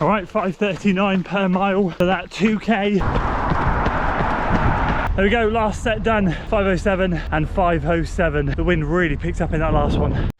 All right, 5:39 per mile for that 2K. There we go, last set done, 5:07 and 5:07. The wind really picked up in that last one.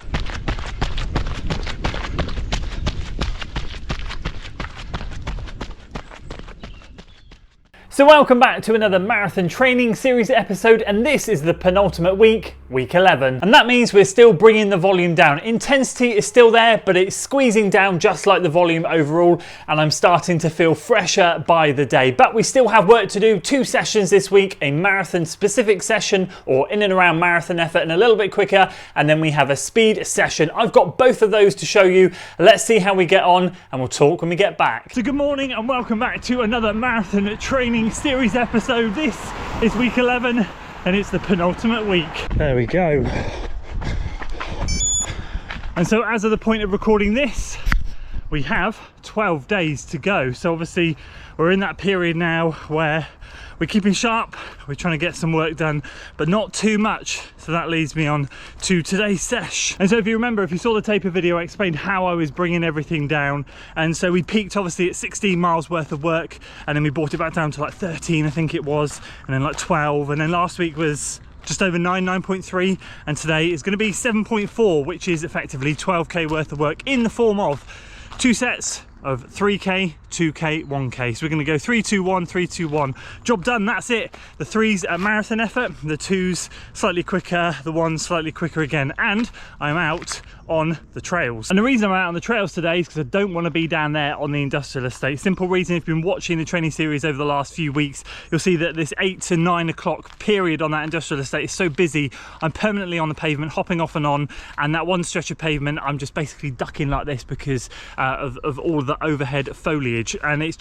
So welcome back to another marathon training series episode, and this is the penultimate week, week 11. And that means we're still bringing the volume down. Intensity is still there, but it's squeezing down just like the volume overall, and I'm starting to feel fresher by the day. But we still have work to do. 2 sessions this week, a marathon specific session or in and around marathon effort and a little bit quicker, and then we have a speed session. I've got both of those to show you. Let's see how we get on, and we'll talk when we get back. So good morning and welcome back to another marathon training series episode. This is week 11 and it's the penultimate week. There we go. And so as of the point of recording this, we have 12 days to go. So obviously we're in that period now where we're keeping sharp, we're trying to get some work done, but not too much. So that leads me on to today's sesh. And so if you remember, if you saw the taper video, I explained how I was bringing everything down. And so we peaked obviously at 16 miles worth of work, and then we brought it back down to like 13, I think it was, and then like 12. And then last week was just over 9.3, and today is going to be 7.4, which is effectively 12K worth of work in the form of 2 sets of 3K, 2K, 1K. So we're going to go 3, 2, 1, 3, 2, 1. Job done, that's it. The 3's a marathon effort, the 2's slightly quicker, the 1's slightly quicker again. And I'm out on the trails. And the reason I'm out on the trails today is because I don't want to be down there on the industrial estate. Simple reason, if you've been watching the training series over the last few weeks, you'll see that this 8 to 9 o'clock period on that industrial estate is so busy. I'm permanently on the pavement, hopping off and on, and that one stretch of pavement, I'm just basically ducking like this because of all the overhead foliage, and it's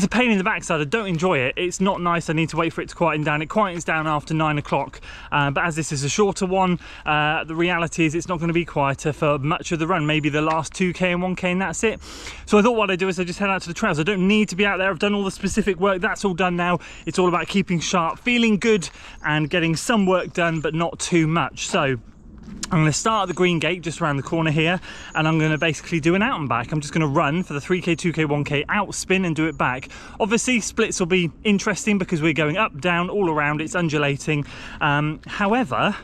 a pain in the backside. I don't enjoy it. It's not nice. I need to wait for it to quieten down. It quietens down after 9 o'clock, but as this is a shorter one, the reality is it's not going to be quieter for much of the run, maybe the last 2K and 1K, and that's it. So I thought what I'd do is I just head out to the trails. I don't need to be out there. I've done all the specific work. That's all done now. It's all about keeping sharp, feeling good, and getting some work done, but not too much. So I'm going to start at the green gate just around the corner here, and I'm going to basically do an out and back. I'm just going to run for the 3K, 2K, 1K, out, spin and do it back. Obviously splits will be interesting because we're going up, down, all around. It's undulating. However,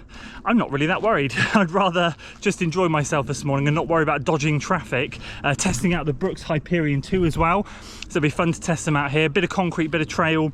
I'm not really that worried. I'd rather just enjoy myself this morning and not worry about dodging traffic. Testing out the Brooks Hyperion 2 as well. So it'll be fun to test them out here. Bit of concrete, bit of trail.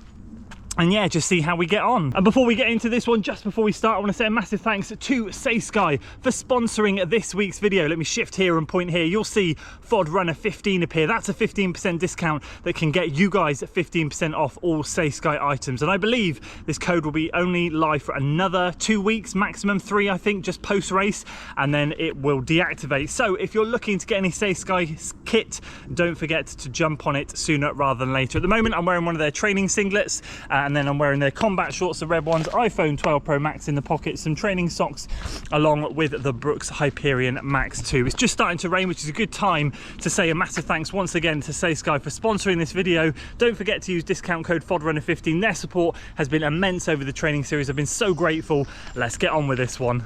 And yeah, just see how we get on. And before we get into this one, just before we start, I want to say a massive thanks to Saysky for sponsoring this week's video. Let me shift here and point here. You'll see FOD Runner 15 appear. That's a 15% discount that can get you guys 15% off all Saysky items. And I believe this code will be only live for another 2 weeks, maximum 3, I think, just post race, and then it will deactivate. So if you're looking to get any Saysky kit, don't forget to jump on it sooner rather than later. At the moment, I'm wearing one of their training singlets, and then I'm wearing their combat shorts, the red ones, iPhone 12 Pro Max in the pocket, some training socks, along with the Brooks Hyperion Max 2. It's just starting to rain, which is a good time to say a massive thanks once again to Saysky for sponsoring this video. Don't forget to use discount code FODRunner15. Their support has been immense over the training series. I've been so grateful. Let's get on with this one.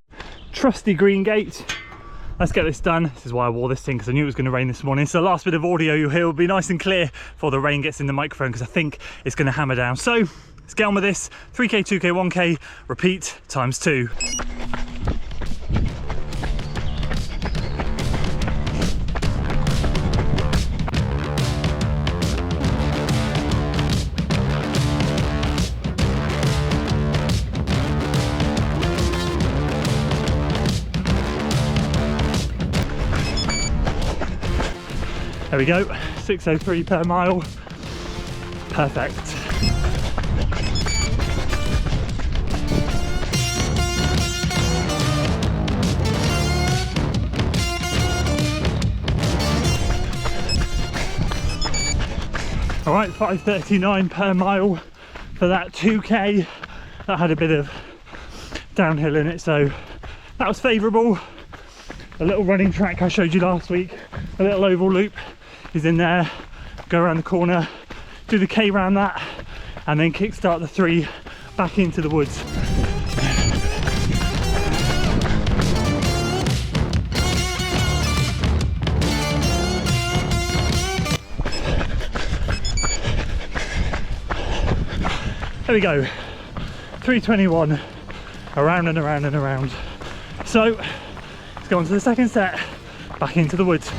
Trusty green gate. Let's get this done. This is why I wore this thing, because I knew it was going to rain this morning. So the last bit of audio you'll hear will be nice and clear before the rain gets in the microphone, because I think it's going to hammer down. So let's get on with this. 3K, 2K, 1K, repeat times 2. There we go, 6:03 per mile. Perfect. All right, 5:39 per mile for that 2K. That had a bit of downhill in it, so that was favourable. A little running track I showed you last week, a little oval loop is in there. Go around the corner, do the K around that, and then kickstart the 3 back into the woods. There we go, 3:21, around and around and around. So let's go on to the second set, back into the woods.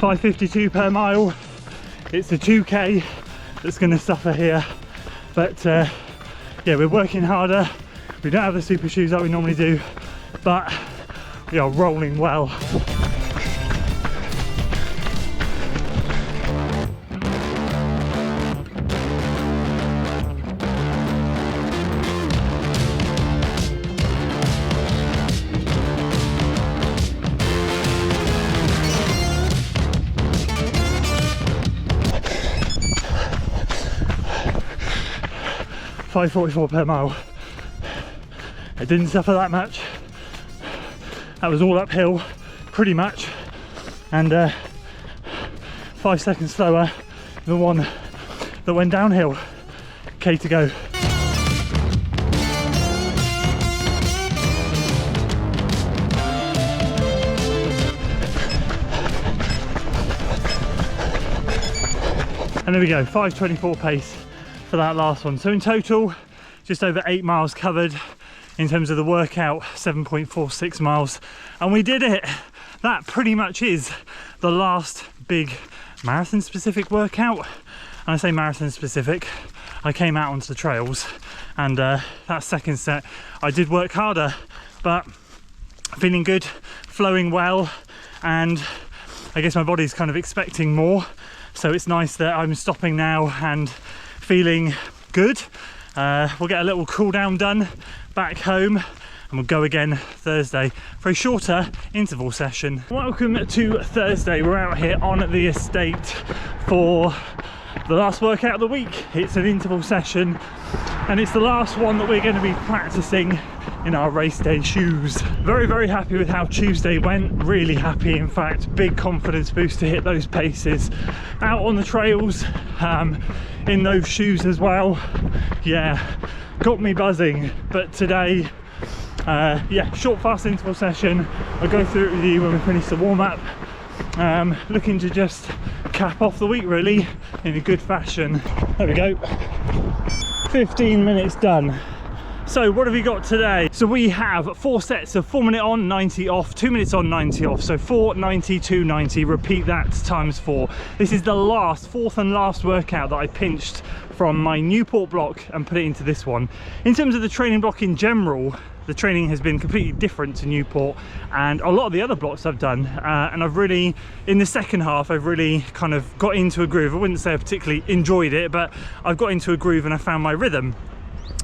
$5.52 per mile. It's the 2K that's going to suffer here, but yeah, we're working harder. We don't have the super shoes that we normally do, but we are rolling well. $5.44 per mile. I didn't suffer that much. That was all uphill, pretty much, and 5 seconds slower than the one that went downhill. K to go. And there we go, 5:24 pace for that last one. So in total, just over 8 miles covered. In terms of the workout, 7.46 miles, and we did it. That pretty much is the last big marathon specific workout. And I say marathon specific, I came out onto the trails, and that second set I did work harder, but feeling good, flowing well, and I guess my body's kind of expecting more, so it's nice that I'm stopping now and feeling good. We'll get a little cool down done back home, and we'll go again Thursday for a shorter interval session. Welcome to Thursday. We're out here on the estate for the last workout of the week. It's an interval session, and it's the last one that we're going to be practicing in our race day shoes. Very, very happy with how Tuesday went. Really happy, in fact. Big confidence boost to hit those paces out on the trails, in those shoes as well. Yeah, got me buzzing. But today, yeah, short fast interval session. I'll go through it with you when we finish the warm-up. Looking to just cap off the week really in a good fashion. There we go, 15 minutes done. So what have we got today? So we have 4 sets of 4 minute on, 90 off, 2 minutes on, 90 off. So 4, 90, 2, 90, repeat that times 4. This is the fourth and last workout that I pinched from my Newport block and put it into this one. In terms of the training block in general, the training has been completely different to Newport and a lot of the other blocks I've done, and I've really, in the second half, I've really kind of got into a groove. I wouldn't say I particularly enjoyed it, but I've got into a groove and I found my rhythm.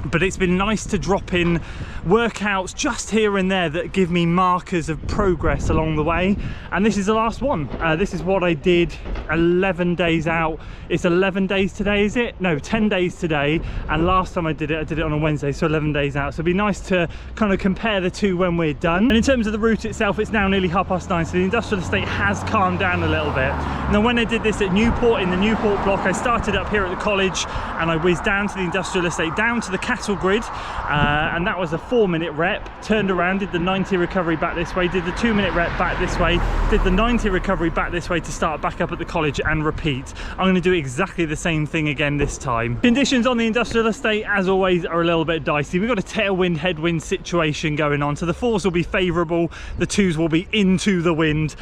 But it's been nice to drop in workouts just here and there that give me markers of progress along the way, and this is the last one. This is what I did 11 days out. It's 11 days today, is it? No, 10 days today, and last time I did it on a Wednesday, so 11 days out. So it'd be nice to kind of compare the two when we're done. And in terms of the route itself, it's now nearly 9:30, so the industrial estate has calmed down a little bit. Now when I did this at Newport, in the Newport block, I started up here at the college and I whizzed down to the industrial estate, down to the cattle grid, and that was a 4-minute rep. Turned around, did the 90 recovery back this way, did the 2-minute rep back this way, did the 90 recovery back this way to start back up at the college and repeat. I'm going to do exactly the same thing again this time. Conditions on the industrial estate, as always, are a little bit dicey. We've got a tailwind headwind situation going on, so the 4s will be favourable, the 2s will be into the wind.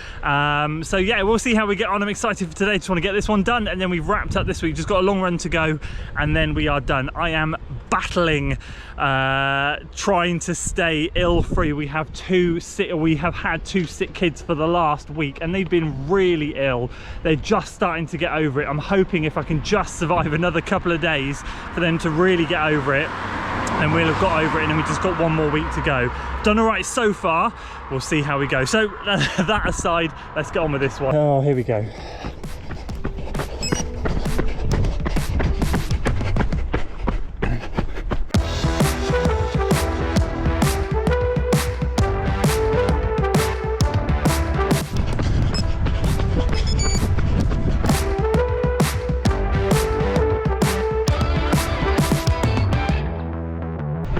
So yeah, we'll see how we get on. I'm excited for today. Just want to get this one done, and then we've wrapped up this week. Just got a long run to go, and then we are done. I am battling, trying to stay ill-free. We have had 2 sick kids for the last week, and they've been really ill. They're just starting to get over it. I'm hoping if I can just survive another couple of days for them to really get over it, and we'll have got over it, and then we've just got 1 more week to go. Done all right so far. We'll see how we go. So that aside, let's get on with this one. Oh, here we go.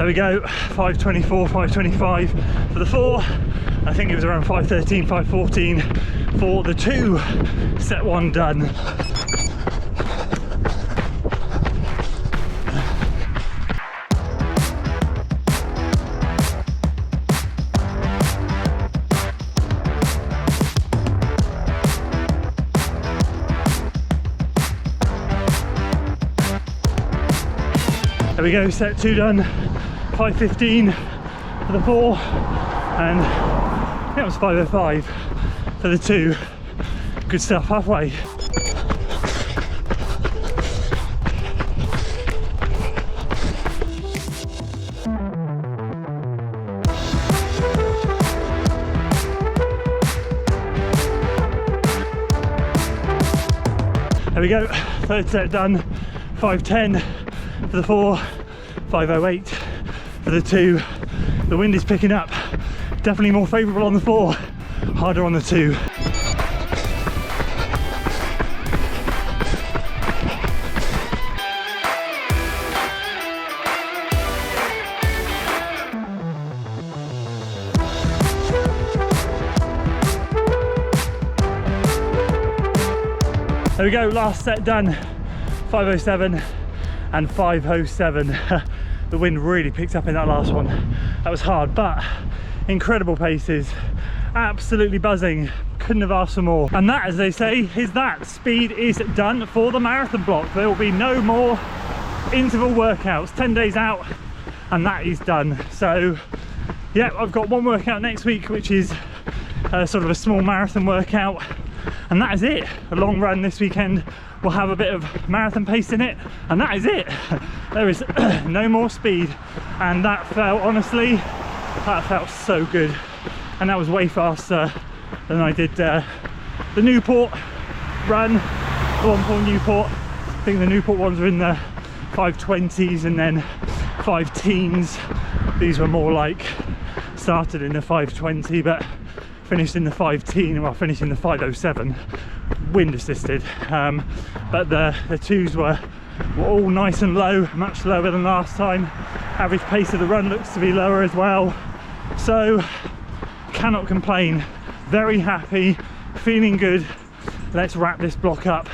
we go, 5:24, 5:25 for the 4. I think it was around 5:13, 5:14 for the 2. Set 1 done. There we go, set 2 done, 5:15 for the 4, and I think it was 5:05 for the 2. Good stuff, halfway. There we go, 3rd set done, 5:10 for the 4, 5:08 for the 2. The wind is picking up, definitely more favourable on the 4, harder on the 2. There we go, last set done, 5:07 and 5:07. The wind really picked up in that last one. That was hard, but incredible paces, absolutely buzzing. Couldn't have asked for more. And that, as they say, is that. Speed is done for the marathon block. There will be no more interval workouts. 10 days out, and that is done. So yeah, I've got one workout next week, which is sort of a small marathon workout, and that is it. A long run this weekend will have a bit of marathon pace in it, and that is it. There is no more speed, and that felt, honestly, that felt so good, and that was way faster than I did the Newport run, the one for Newport. I think the Newport ones were in the 5:20s and then 5 teens. These were more like started in the 5:20 but finished in the 5:10, well, finished in the 5:07, wind assisted. But the 2s were all nice and low, much lower than last time. Average pace of the run looks to be lower as well, so cannot complain. Very happy, feeling good. Let's wrap this block up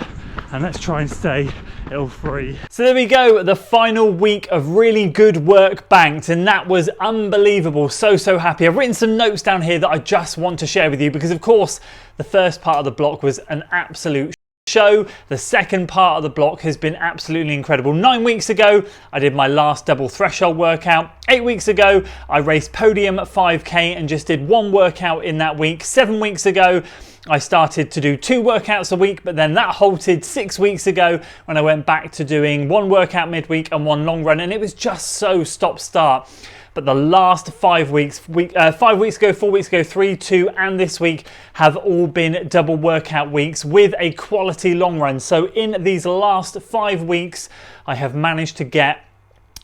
and let's try and stay ill-free. So there we go, the final week of really good work banked, and that was unbelievable. So happy. I've written some notes down here that I just want to share with you because, of course, the first part of the block was an absolute show. The second part of the block has been absolutely incredible. 9 weeks ago, I did my last double threshold workout. 8 weeks ago, I raced podium 5K and just did one workout in that week. 7 weeks ago, I started to do 2 workouts a week, but then that halted 6 weeks ago when I went back to doing 1 workout midweek and 1 long run, and it was just so stop-start. But the last 5 weeks, 5 weeks ago, 4 weeks ago, 3, 2, and this week have all been double workout weeks with a quality long run. So in these last 5 weeks, I have managed to get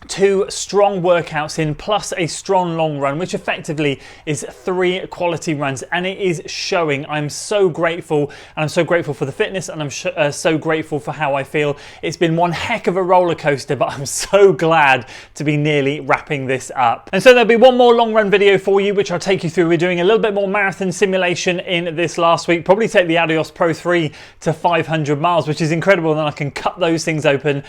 2 strong workouts in plus a strong long run, which effectively is 3 quality runs, and it is showing. I'm so grateful, and I'm so grateful for the fitness, and I'm so grateful for how I feel. It's been one heck of a roller coaster, but I'm so glad to be nearly wrapping this up. And so there'll be one more long run video for you, which I'll take you through. We're doing a little bit more marathon simulation in this last week. Probably take the Adios Pro 3 to 500 miles, which is incredible. Then I can cut those things open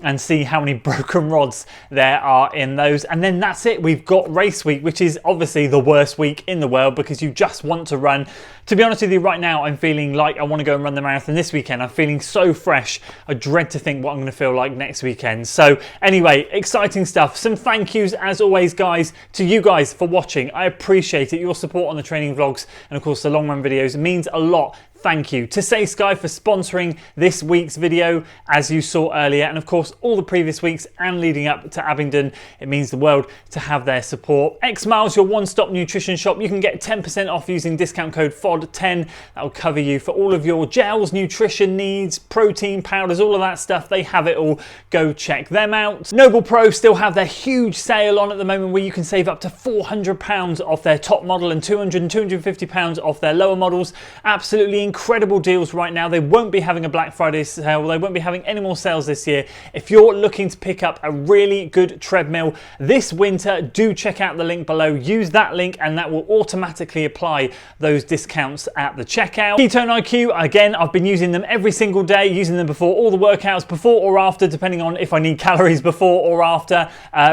and see how many broken rods there are in those. And then that's it. We've got race week, which is obviously the worst week in the world because you just want to run. To be honest with you, right now, I'm feeling like I want to go and run the marathon this weekend. I'm feeling so fresh. I dread to think what I'm going to feel like next weekend. So anyway, exciting stuff. Some thank yous, as always, guys, to you guys for watching. I appreciate it. Your support on the training vlogs and, of course, the long run videos means a lot. Thank you to Saysky for sponsoring this week's video, as you saw earlier, and of course all the previous weeks and leading up to Abingdon. It means the world to have their support. X Miles, your one-stop nutrition shop. You can get 10% off using discount code FOD10. That will cover you for all of your gels, nutrition needs, protein powders, all of that stuff. They have it all. Go check them out. Noble Pro still have their huge sale on at the moment where you can save up to £400 off their top model and £200 and £250 off their lower models. Absolutely incredible deals right now. They won't be having a Black Friday sale. They won't be having any more sales this year. If you're looking to pick up a really good treadmill this winter, do check out the link below. Use that link and that will automatically apply those discounts at the checkout. Ketone IQ, again, I've been using them every single day, using them before all the workouts, before or after, depending on if I need calories before or after.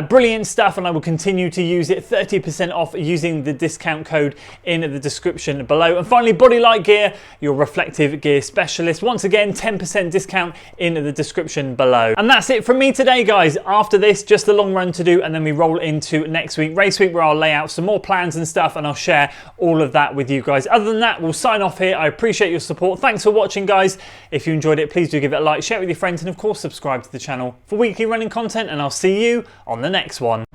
Brilliant stuff, and I will continue to use it. 30% off using the discount code in the description below. And finally, Body Light Gear, your reflective gear specialist. Once again, 10% discount in the description below. And that's it from me today, guys. After this, just the long run to do, and then we roll into next week, race week, where I'll lay out some more plans and stuff, and I'll share all of that with you guys. Other than that, we'll sign off here. I appreciate your support. Thanks for watching, guys. If you enjoyed it, please do give it a like, share it with your friends, and of course, subscribe to the channel for weekly running content, and I'll see you on the next one.